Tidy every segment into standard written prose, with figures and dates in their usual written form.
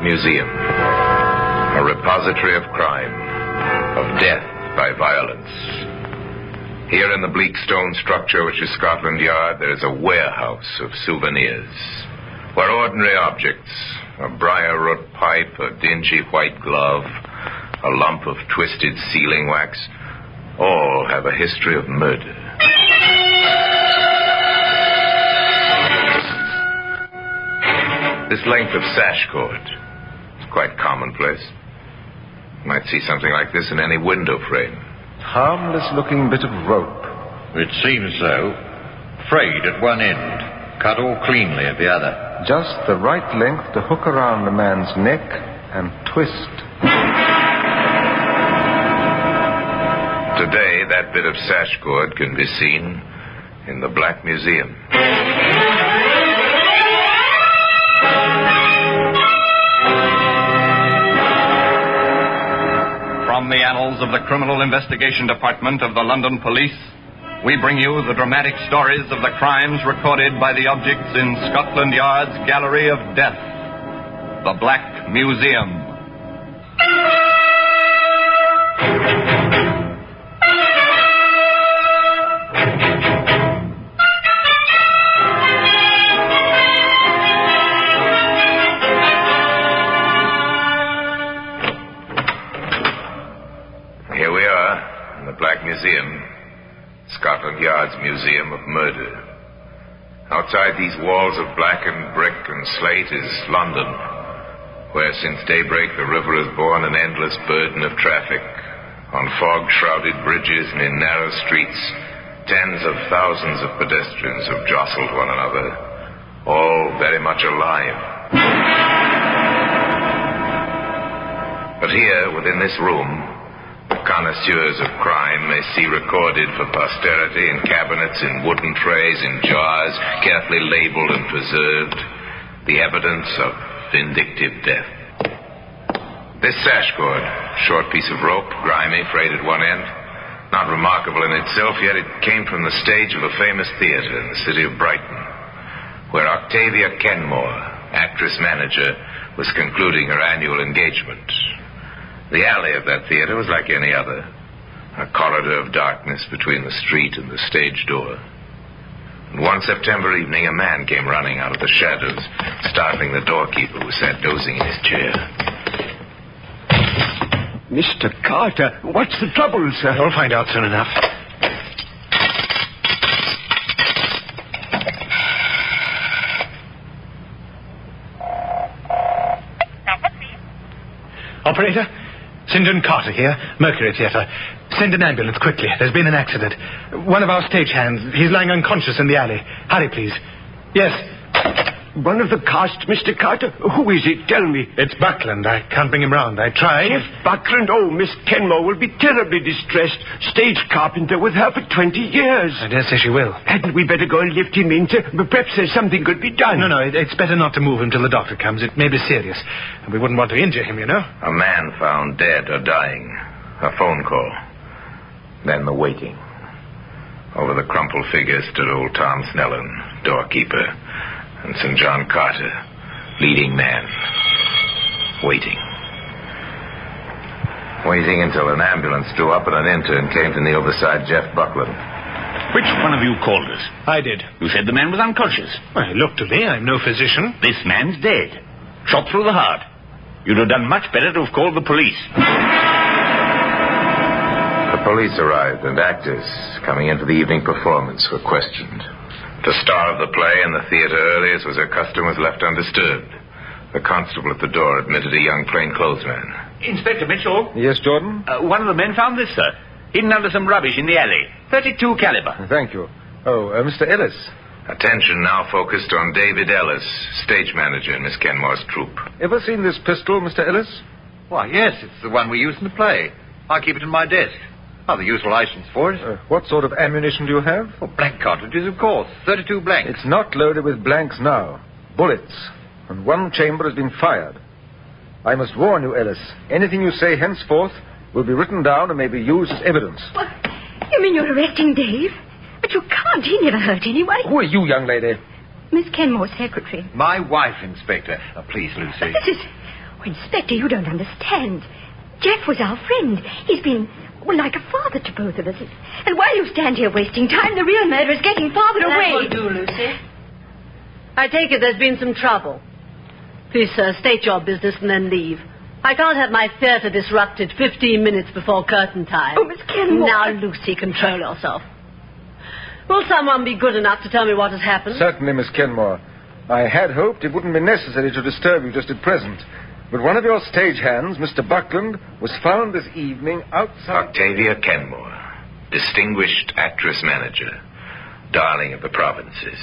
Museum. A repository of crime, of death by violence. Here in the bleak stone structure which is Scotland Yard, there is a warehouse of souvenirs, where ordinary objects, a briar root pipe, a dingy white glove, a lump of twisted sealing wax, all have a history of murder. This length of sash cord is quite commonplace. You might see something like this in any window frame. Harmless-looking bit of rope. It seems so. Frayed at one end, cut all cleanly at the other. Just the right length to hook around the man's neck and twist. Today, that bit of sash cord can be seen in the Black Museum. From the annals of the Criminal Investigation Department of the London Police, we bring you the dramatic stories of the crimes recorded by the objects in Scotland Yard's Gallery of Death, the Black Museum. Here we are in the Black Museum, Scotland Yard's Museum of Murder. Outside these walls of blackened brick and slate is London, where since daybreak the river has borne an endless burden of traffic. On fog-shrouded bridges and in narrow streets, tens of thousands of pedestrians have jostled one another, all very much alive. But here, within this room, connoisseurs of crime may see recorded for posterity in cabinets, in wooden trays, in jars, carefully labeled and preserved, the evidence of vindictive death. This sash cord, short piece of rope, grimy, frayed at one end, not remarkable in itself, yet it came from the stage of a famous theater in the city of Brighton, where Octavia Kenmore, actress-manager, was concluding her annual engagement. The alley of that theater was like any other, a corridor of darkness between the street and the stage door. And one September evening, a man came running out of the shadows, startling the doorkeeper who sat dozing in his chair. Mr. Carter, what's the trouble, sir? You'll find out soon enough. Operator? St. John Carter here, Mercury Theatre. Send an ambulance quickly. There's been an accident. One of our stagehands, he's lying unconscious in the alley. Hurry, please. Yes. One of the cast, Mr. Carter? Who is it? Tell me. It's Buckland. I can't bring him round. I tried. Chef Buckland? Oh, Miss Kenmore will be terribly distressed. Stage carpenter with her for 20 years. I dare say she will. Hadn't we better go and lift him in, sir? Perhaps there's something could be done. No, it's better not to move him till the doctor comes. It may be serious. And we wouldn't want to injure him, you know. A man found dead or dying. A phone call. Then the waiting. Over the crumpled figure stood old Tom Snellen, doorkeeper, and St. John Carter, leading man, waiting. Waiting until an ambulance drew up and an intern came to kneel beside Jeff Buckland. Which one of you called us? I did. You said the man was unconscious. Well, he looked to me. I'm no physician. This man's dead. Shot through the heart. You'd have done much better to have called the police. The police arrived, and actors coming in for the evening performance were questioned. The star of the play in the theater early, as was her custom, was left undisturbed. The constable at the door admitted a young plainclothesman. Inspector Mitchell? Yes, Jordan? One of the men found this, sir. Hidden under some rubbish in the alley. .32 caliber. Thank you. Oh, Mr. Ellis. Attention now focused on David Ellis, stage manager in Miss Kenmore's troupe. Ever seen this pistol, Mr. Ellis? Why, yes, it's the one we used in the play. I keep it in my desk. Oh, the usual license for it. What sort of ammunition do you have? Oh, blank cartridges, of course. 32 blanks. It's not loaded with blanks now. Bullets. And one chamber has been fired. I must warn you, Ellis. Anything you say henceforth will be written down and may be used as evidence. What? You mean you're arresting Dave? But you can't. He never hurt anyone. Who are you, young lady? Miss Kenmore's secretary. My wife, Inspector. Please, Lucy. Inspector, you don't understand. Jeff was our friend. He's been, well, like a father to both of us. And while you stand here wasting time, the real murderer's getting farther away. That will do, Lucy. I take it there's been some trouble. Please, sir, state your business and then leave. I can't have my theatre disrupted 15 minutes before curtain time. Oh, Miss Kenmore. Now, Lucy, control yourself. Will someone be good enough to tell me what has happened? Certainly, Miss Kenmore. I had hoped it wouldn't be necessary to disturb you just at present. But one of your stagehands, Mr. Buckland, was found this evening outside... Octavia Kenmore, distinguished actress manager, darling of the provinces.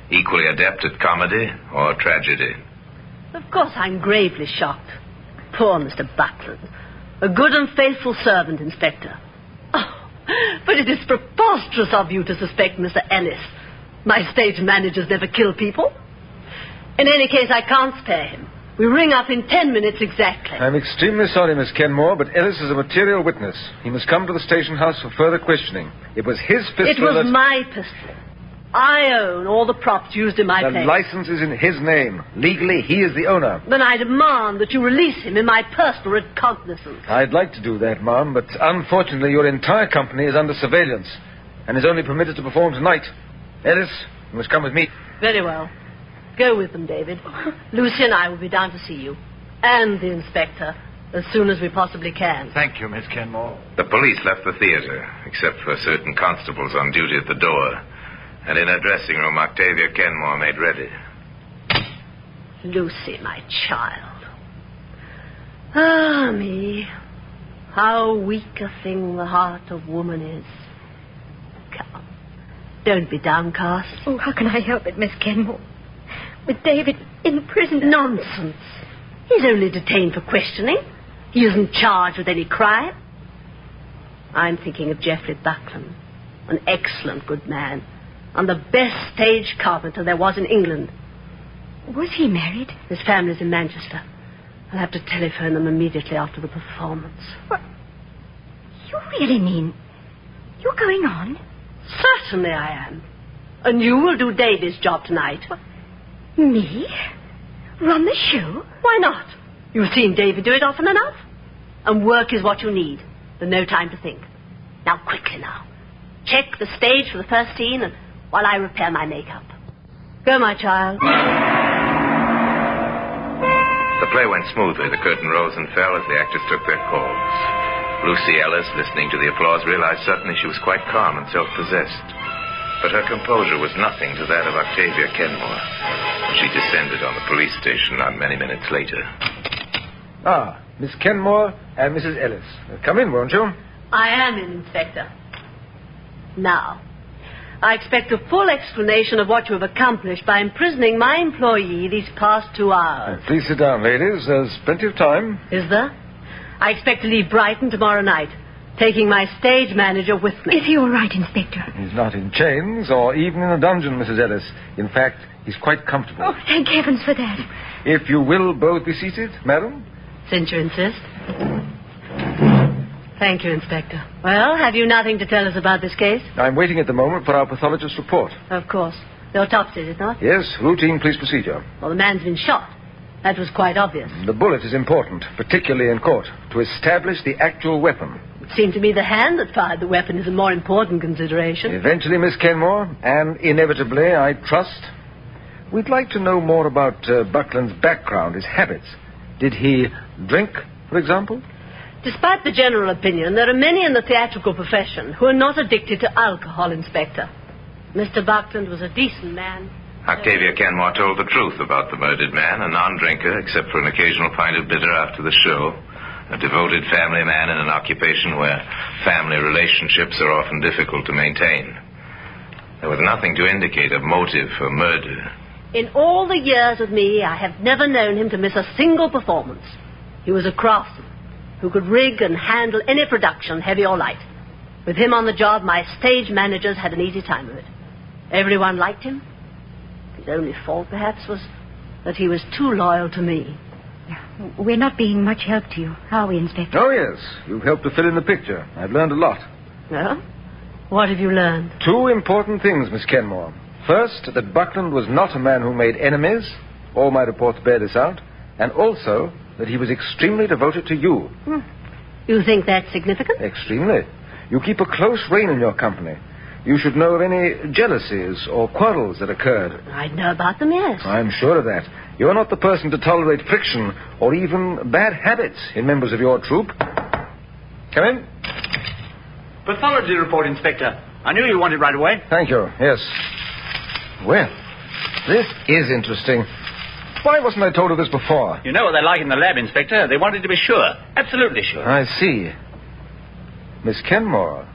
Equally adept at comedy or tragedy. Of course, I'm gravely shocked. Poor Mr. Buckland. A good and faithful servant, Inspector. Oh, but it is preposterous of you to suspect Mr. Ellis. My stage managers never kill people. In any case, I can't spare him. We ring up in 10 minutes exactly. I'm extremely sorry, Miss Kenmore, but Ellis is a material witness. He must come to the station house for further questioning. It was his pistol. It was my pistol. I own all the props used in my play. The license is in his name. Legally, he is the owner. Then I demand that you release him in my personal recognizance. I'd like to do that, ma'am, but unfortunately your entire company is under surveillance and is only permitted to perform tonight. Ellis, you must come with me. Very well. Go with them, David. Lucy and I will be down to see you. And the inspector, as soon as we possibly can. Thank you, Miss Kenmore. The police left the theater, except for certain constables on duty at the door. And in her dressing room, Octavia Kenmore made ready. Lucy, my child. Ah, me. How weak a thing the heart of woman is. Come. Don't be downcast. Oh, how can I help it, Miss Kenmore? With David in prison. Nonsense. He's only detained for questioning. He isn't charged with any crime. I'm thinking of Geoffrey Buckland, an excellent good man, and the best stage carpenter there was in England. Was he married? His family's in Manchester. I'll have to telephone them immediately after the performance. What? You really mean you're going on? Certainly I am. And you will do David's job tonight. What? Me? Run the show? Why not? You've seen David do it often enough. And work is what you need. There's no time to think. Now, quickly now. Check the stage for the first scene and while I repair my makeup. Go, my child. The play went smoothly. The curtain rose and fell as the actors took their calls. Lucy Ellis, listening to the applause, realized suddenly she was quite calm and self-possessed. But her composure was nothing to that of Octavia Kenmore. She descended on the police station not many minutes later. Ah, Miss Kenmore and Mrs. Ellis. Come in, won't you? I am in, Inspector. Now, I expect a full explanation of what you have accomplished by imprisoning my employee these past 2 hours. Please sit down, ladies. There's plenty of time. Is there? I expect to leave Brighton tomorrow night, taking my stage manager with me. Is he all right, Inspector? He's not in chains or even in a dungeon, Mrs. Ellis. In fact, he's quite comfortable. Oh, thank heavens for that. If you will both be seated, madam. Since you insist. Thank you, Inspector. Well, have you nothing to tell us about this case? I'm waiting at the moment for our pathologist's report. Of course. The autopsy, is it not? Yes, routine police procedure. Well, the man's been shot. That was quite obvious. The bullet is important, particularly in court, to establish the actual weapon. It seemed to me the hand that fired the weapon is a more important consideration. Eventually, Miss Kenmore, and inevitably, I trust. We'd like to know more about Buckland's background, his habits. Did he drink, for example? Despite the general opinion, there are many in the theatrical profession who are not addicted to alcohol, Inspector. Mr. Buckland was a decent man. Octavia Kenmore told the truth about the murdered man, a non-drinker, except for an occasional pint of bitter after the show, a devoted family man in an occupation where family relationships are often difficult to maintain. There was nothing to indicate a motive for murder. In all the years with me, I have never known him to miss a single performance. He was a craftsman who could rig and handle any production, heavy or light. With him on the job, my stage managers had an easy time of it. Everyone liked him. His only fault, perhaps, was that he was too loyal to me. We're not being much help to you, are we, Inspector? Oh, yes. You've helped to fill in the picture. I've learned a lot. Well, what have you learned? 2 important things, Miss Kenmore. First, that Buckland was not a man who made enemies. All my reports bear this out. And also that he was extremely devoted to you. You think that's significant? Extremely. You keep a close rein in your company. You should know of any jealousies or quarrels that occurred. I'd know about them, yes. I'm sure of that. You're not the person to tolerate friction or even bad habits in members of your troop. Come in. Pathology report, Inspector. I knew you wanted right away. Thank you. Yes. Well, this is interesting. Why wasn't I told of this before? You know what they're like in the lab, Inspector. They wanted to be sure. Absolutely sure. I see. Miss Kenmore,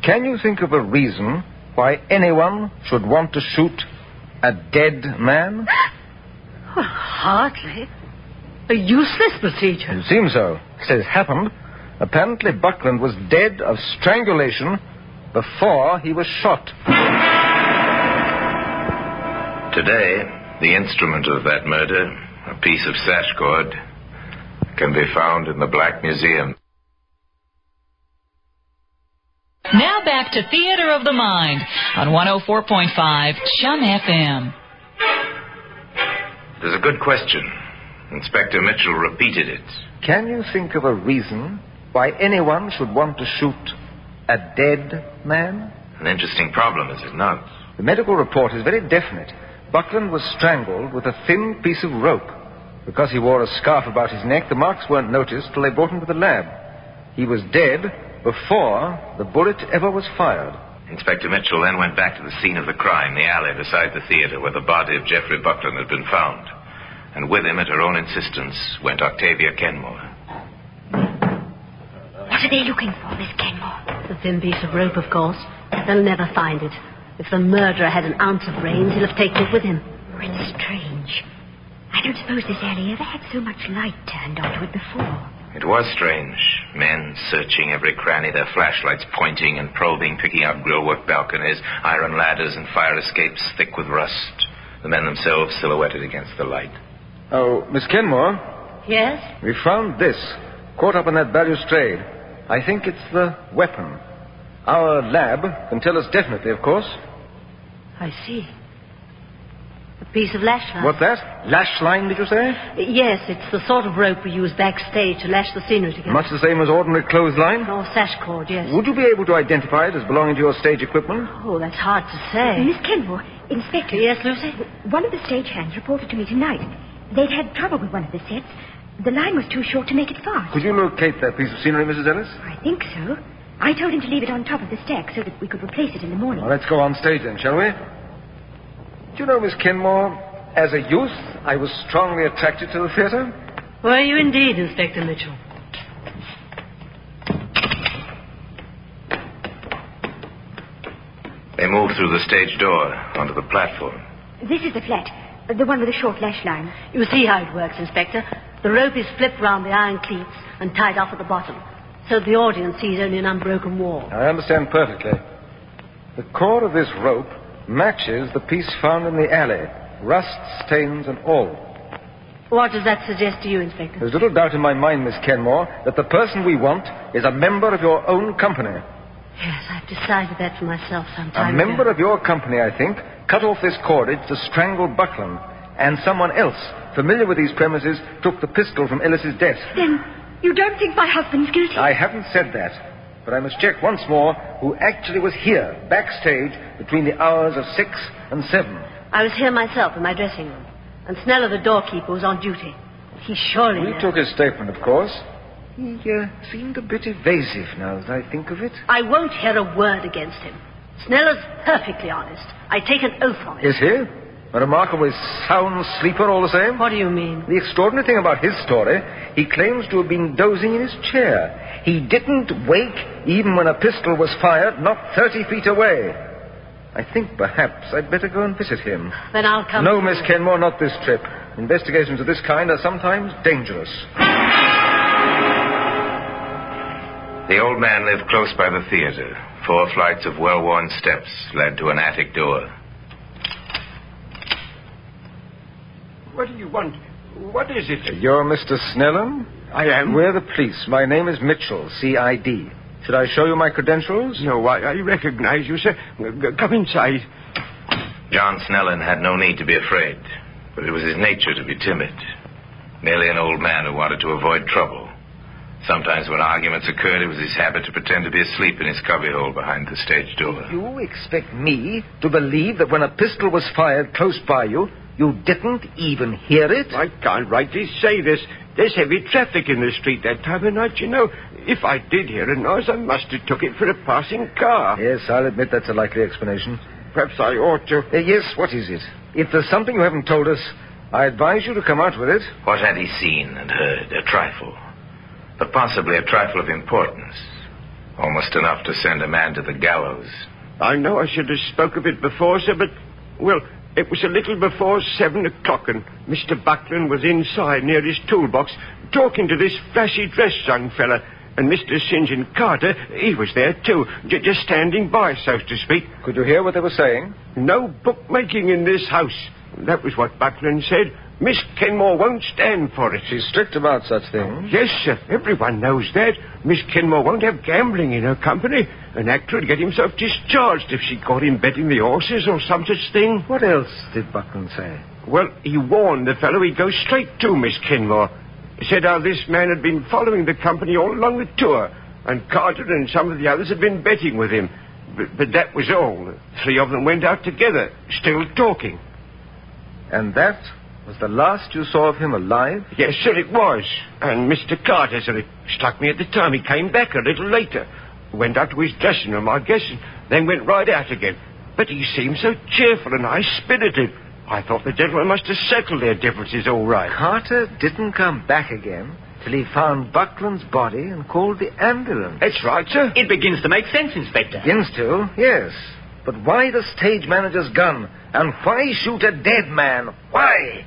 can you think of a reason why anyone should want to shoot a dead man? Well, hardly. A useless procedure. It seems so. As it happened, apparently Buckland was dead of strangulation before he was shot. Today, the instrument of that murder, a piece of sash cord, can be found in the Black Museum. Now back to Theater of the Mind on 104.5 Chum FM. There's a good question. Inspector Mitchell repeated it. Can you think of a reason why anyone should want to shoot a dead man? An interesting problem, is it not? The medical report is very definite. Buckland was strangled with a thin piece of rope. Because he wore a scarf about his neck, the marks weren't noticed till they brought him to the lab. He was dead before the bullet ever was fired. Inspector Mitchell then went back to the scene of the crime, the alley beside the theater where the body of Geoffrey Buckland had been found. And with him, at her own insistence, went Octavia Kenmore. What are they looking for, Miss Kenmore? The thin piece of rope, of course. They'll never find it. If the murderer had an ounce of brains, he'll have taken it with him. Oh, it's strange. I don't suppose this alley ever had so much light turned onto it before. It was strange. Men searching every cranny, their flashlights pointing and probing, picking out grillwork balconies, iron ladders and fire escapes thick with rust. The men themselves silhouetted against the light. Oh, Miss Kenmore? Yes? We found this, caught up in that balustrade. I think it's the weapon. Our lab can tell us definitely, of course. I see. A piece of lash line. What's that? Lash line, did you say? Yes, it's the sort of rope we use backstage to lash the scenery together. Much the same as ordinary clothesline? Or sash cord, yes. Would you be able to identify it as belonging to your stage equipment? Oh, that's hard to say. Miss Kenmore, Inspector. Yes, Lucy? One of the stagehands reported to me tonight. They'd had trouble with one of the sets. The line was too short to make it fast. Could you locate that piece of scenery, Mrs. Ellis? I think so. I told him to leave it on top of the stack so that we could replace it in the morning. Well, let's go on stage then, shall we? Do you know, Miss Kenmore, as a youth, I was strongly attracted to the theater. Were you indeed, Inspector Mitchell? They moved through the stage door onto the platform. This is the flat, the one with the short lash line. You see how it works, Inspector. The rope is flipped round the iron cleats and tied off at the bottom, so the audience sees only an unbroken wall. I understand perfectly. The cord of this rope matches the piece found in the alley, rust, stains, and all. What does that suggest to you, Inspector? There's little doubt in my mind, Miss Kenmore, that the person we want is a member of your own company. Yes, I've decided that for myself some time ago. A member of your company, I think, cut off this cordage to strangle Buckland, and someone else, familiar with these premises, took the pistol from Ellis's desk. Then you don't think my husband's guilty? I haven't said that, but I must check once more who actually was here, backstage, between the hours of 6 and 7. I was here myself in my dressing room, and Sneller, the doorkeeper, was on duty. He surely We knows. took his statement, of course. He seemed a bit evasive now that I think of it. I won't hear a word against him. Sneller's perfectly honest. I take an oath on it. Is he? A remarkably sound sleeper all the same? What do you mean? The extraordinary thing about his story, he claims to have been dozing in his chair. He didn't wake even when a pistol was fired not 30 feet away. I think perhaps I'd better go and visit him. Then I'll come. No, Miss Kenmore, not this trip. Investigations of this kind are sometimes dangerous. The old man lived close by the theater. 4 flights of well-worn steps led to an attic door. What do you want? What is it? You're Mr. Snellen? I am. We're the police. My name is Mitchell, C.I.D. Should I show you my credentials? No, I recognize you, sir. Come inside. John Snellen had no need to be afraid, but it was his nature to be timid. Merely an old man who wanted to avoid trouble. Sometimes when arguments occurred, it was his habit to pretend to be asleep in his cubbyhole behind the stage door. You expect me to believe that when a pistol was fired close by you, you didn't even hear it? I can't rightly say this. There's heavy traffic in the street that time of night, you know. If I did hear a noise, I must have took it for a passing car. Yes, I'll admit that's a likely explanation. Perhaps I ought to. Yes, what is it? If there's something you haven't told us, I advise you to come out with it. What had he seen and heard? A trifle. But possibly a trifle of importance. Almost enough to send a man to the gallows. I know I should have spoke of it before, sir, but, well, it was a little before 7 o'clock, and Mr. Buckland was inside near his toolbox talking to this flashy-dressed young fella, and Mr. St. John Carter, he was there too, just standing by, so to speak. Could you hear what they were saying? No bookmaking in this house. That was what Buckland said. Miss Kenmore won't stand for it. She's strict about such things. Yes, sir. Everyone knows that. Miss Kenmore won't have gambling in her company. An actor would get himself discharged if she caught him betting the horses or some such thing. What else did Buckland say? Well, he warned the fellow he'd go straight to Miss Kenmore. He said how this man had been following the company all along the tour, and Carter and some of the others had been betting with him. But that was all. The 3 of them went out together, still talking. And that was the last you saw of him alive? Yes, sir, it was. And Mr. Carter, sir, it struck me at the time. He came back a little later. Went up to his dressing room, I guess, and then went right out again. But he seemed so cheerful and high-spirited. I thought the gentlemen must have settled their differences all right. Carter didn't come back again till he found Buckland's body and called the ambulance. That's right, sir. It begins to make sense, Inspector. Begins to, yes. But why the stage manager's gun? And why shoot a dead man? Why?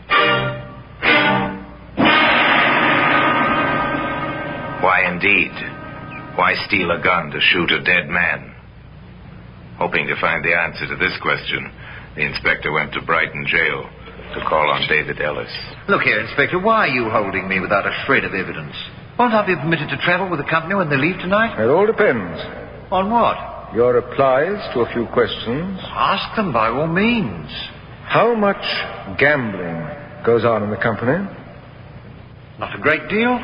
Why indeed? Why steal a gun to shoot a dead man? Hoping to find the answer to this question, the inspector went to Brighton jail to call on David Ellis. Look here, Inspector, why are you holding me without a shred of evidence? Won't I be permitted to travel with the company when they leave tonight? It all depends. On what? Your replies to a few questions. Ask them by all means. How much gambling goes on in the company? Not a great deal.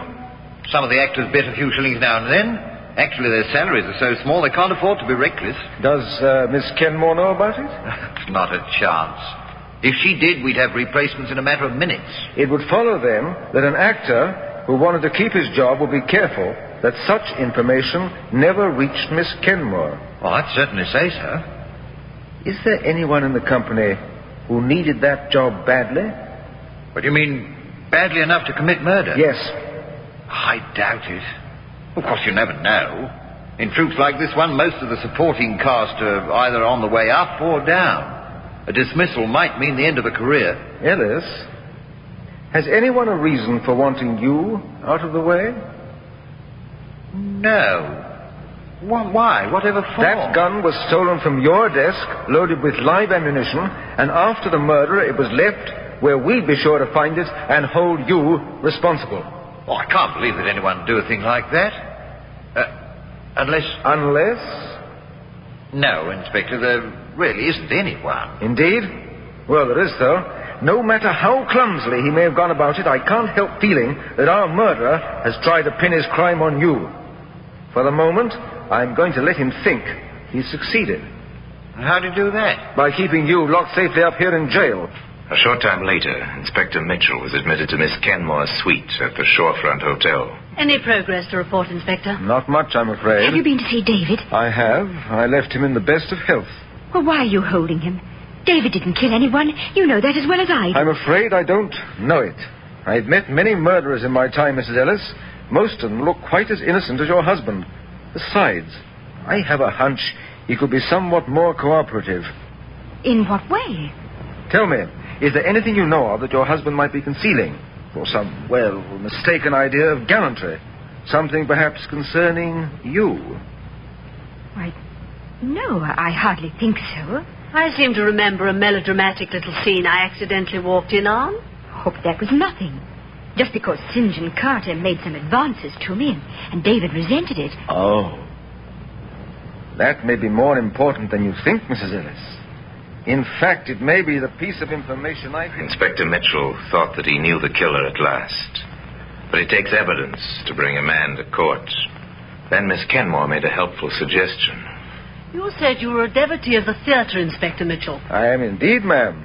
Some of the actors bet a few shillings now and then. Actually, their salaries are so small they can't afford to be reckless. Does Miss Kenmore know about it? Not a chance. If she did, we'd have replacements in a matter of minutes. It would follow, then, that an actor who wanted to keep his job would be careful that such information never reached Miss Kenmore. Well, I'd certainly say so. Is there anyone in the company who needed that job badly? What do you mean, badly enough to commit murder? Yes. I doubt it. Of course, you never know. In troops like this one, most of the supporting cast are either on the way up or down. A dismissal might mean the end of a career. Ellis, has anyone a reason for wanting you out of the way? No. Why? Whatever for? That gun was stolen from your desk, loaded with live ammunition, and after the murder it was left where we'd be sure to find it and hold you responsible. Oh, I can't believe that anyone would do a thing like that. Unless... Unless? No, Inspector, there really isn't anyone. Indeed? Well, there is, though. No matter how clumsily he may have gone about it, I can't help feeling that our murderer has tried to pin his crime on you. For the moment, I'm going to let him think he's succeeded. How did he do that? By keeping you locked safely up here in jail. A short time later, Inspector Mitchell was admitted to Miss Kenmore's suite at the Shorefront Hotel. Any progress to report, Inspector? Not much, I'm afraid. Have you been to see David? I have. I left him in the best of health. Well, why are you holding him? David didn't kill anyone. You know that as well as I do. I'm afraid I don't know it. I've met many murderers in my time, Mrs. Ellis. Most of them look quite as innocent as your husband. Besides, I have a hunch he could be somewhat more cooperative. In what way? Tell me, is there anything you know of that your husband might be concealing? Or some, well, mistaken idea of gallantry? Something perhaps concerning you? Why, no, I hardly think so. I seem to remember a melodramatic little scene I accidentally walked in on. Hope that was nothing. Just because St. John Carter made some advances to me and David resented it. Oh. That may be more important than you think, Mrs. Ellis. In fact, it may be the piece of information I... Inspector Mitchell thought that he knew the killer at last. But it takes evidence to bring a man to court. Then Miss Kenmore made a helpful suggestion. You said you were a devotee of the theatre, Inspector Mitchell. I am indeed, ma'am.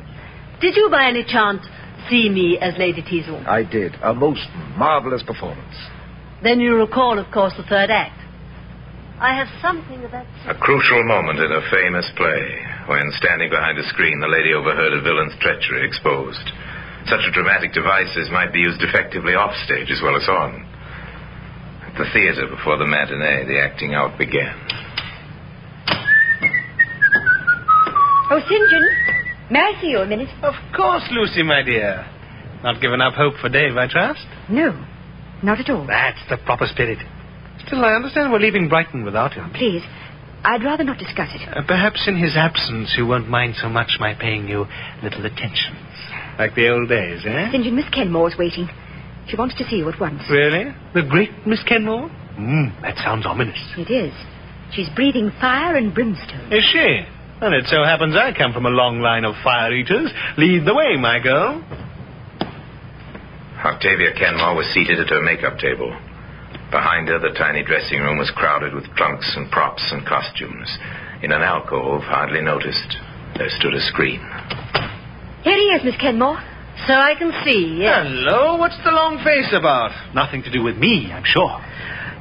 Did you by any chance see me as Lady Teasel? I did. A most marvelous performance. Then you recall, of course, the third act. I have something of that... A crucial moment in a famous play, when standing behind a screen, the lady overheard a villain's treachery exposed. Such a dramatic device as might be used effectively off stage as well as on. At the theater before the matinee, the acting out began. Oh, St. John, may I see you a minute? Of course, Lucy, my dear. Not given up hope for Dave, I trust? No, not at all. That's the proper spirit. Still, I understand we're leaving Brighton without him. Please, I'd rather not discuss it. Perhaps in his absence you won't mind so much my paying you little attentions. Like the old days, eh? St. John, Miss Kenmore's waiting. She wants to see you at once. Really? The great Miss Kenmore? That sounds ominous. It is. She's breathing fire and brimstone. Is she? And it so happens I come from a long line of fire-eaters. Lead the way, my girl. Octavia Kenmore was seated at her makeup table. Behind her, the tiny dressing room was crowded with trunks and props and costumes. In an alcove, hardly noticed, there stood a screen. Here he is, Miss Kenmore. So I can see, yes. Hello, what's the long face about? Nothing to do with me, I'm sure.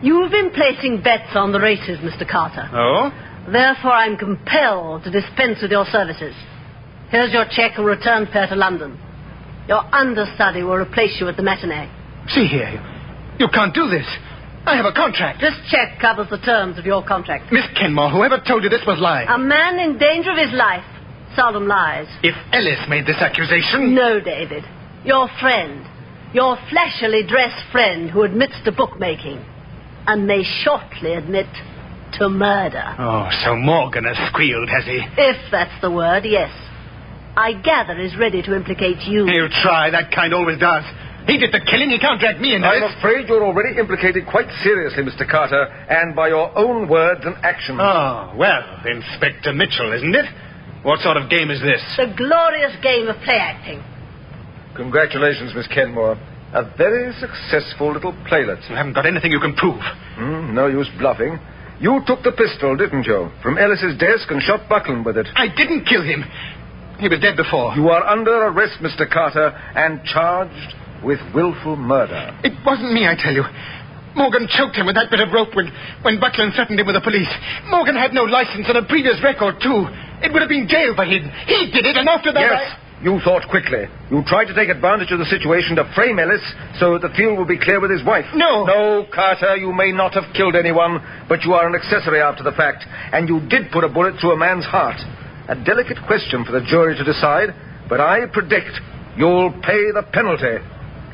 You've been placing bets on the races, Mr. Carter. Oh? Therefore, I'm compelled to dispense with your services. Here's your check and return fare to London. Your understudy will replace you at the matinee. See here, you can't do this. I have a contract. This check covers the terms of your contract. Miss Kenmore, whoever told you this was lying? A man in danger of his life seldom lies. If Ellis made this accusation... No, David. Your friend. Your flashily dressed friend who admits to bookmaking. And may shortly admit to murder. Oh, so Morgan has squealed, has he? If that's the word, yes. I gather he's ready to implicate you. He'll try. That kind always does. He did the killing. He can't drag me into it. I'm afraid you're already implicated quite seriously, Mr. Carter, and by your own words and actions. Oh, well, Inspector Mitchell, isn't it? What sort of game is this? The glorious game of play acting. Congratulations, Miss Kenmore. A very successful little playlet. You haven't got anything you can prove. No use bluffing. You took the pistol, didn't you? From Ellis's desk and shot Buckland with it. I didn't kill him. He was dead before. You are under arrest, Mr. Carter, and charged with willful murder. It wasn't me, I tell you. Morgan choked him with that bit of rope when Buckland threatened him with the police. Morgan had no license and a previous record, too. It would have been jail for him. He did it, and after that... Yes, you thought quickly. You tried to take advantage of the situation to frame Ellis so that the field would be clear with his wife. No. No, Carter, you may not have killed anyone, but you are an accessory after the fact, and you did put a bullet through a man's heart. A delicate question for the jury to decide, but I predict you'll pay the penalty.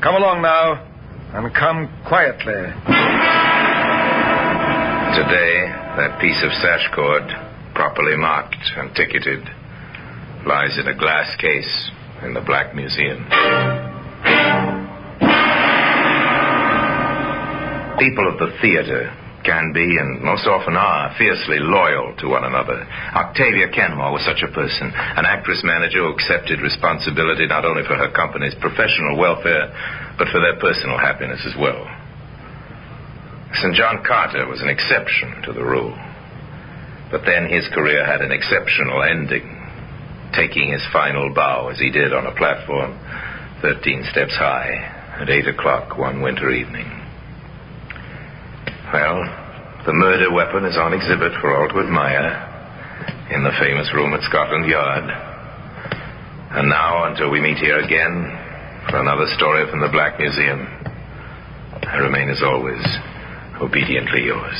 Come along now, and come quietly. Today, that piece of sash cord, properly marked and ticketed, lies in a glass case in the Black Museum. People of the theater can be, and most often are, fiercely loyal to one another. Octavia Kenmore was such a person, an actress-manager who accepted responsibility not only for her company's professional welfare, but for their personal happiness as well. St. John Carter was an exception to the rule. But then his career had an exceptional ending, taking his final bow as he did on a platform 13 steps high at 8 o'clock one winter evening. Well, the murder weapon is on exhibit for all to admire in the famous room at Scotland Yard. And now, until we meet here again for another story from the Black Museum, I remain as always obediently yours.